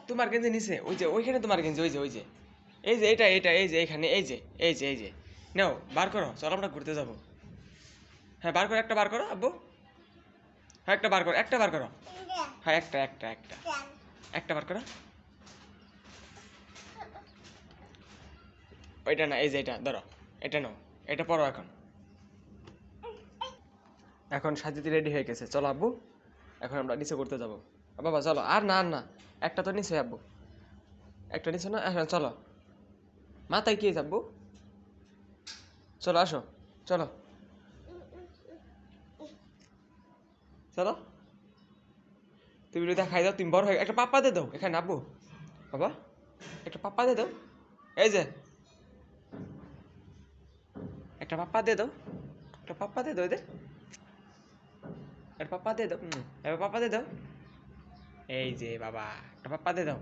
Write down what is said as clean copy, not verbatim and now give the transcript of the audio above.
তোমার গেঞ্জি নিচে, ওই যে ওইখানে তোমার গেঞ্জি, ওই যে ওই যে এই যে এটা এটা এই যে এখানে এই যে এই যে এই যে নাও বার করো, চলো আমরা ঘুরতে যাবো। হ্যাঁ বার করো, একটা বার করো আব্বু। হ্যাঁ একটা বার করো, একটা বার করো। হ্যাঁ একটা একটা একটা একটা বার করো। ওইটা না, এই যে এটা ধরো, এটা নাও, এটা পরো এখন। এখন সাজিতে রেডি হয়ে গেছে, চলো আব্বু এখন আমরা নিচে ঘুরতে যাবো। বাবা চলো, আর না আর না, একটা তো নিচে আব্বু, একটা নিচে না, এখন চলো। মাথায় কি আব্বু, চলো আসো, চলো চলো। তুমি যদি খাই দাও, তুমি বড় হয়ে একটা পাপ্পা দিয়ে দাও এখানে আব্বু। বাবা একটা পাপ্পা দিয়ে দাও, এই যে একটা পাপ্পা দিয়ে দাও, একটা পাপ্পা দিয়ে দাও এদের, একটা পাপ্পা দিয়ে দাও, এবার পাপ্পা দিয়ে দাও। এই যে বাবা একটা পাপ্পা দিয়ে দাও।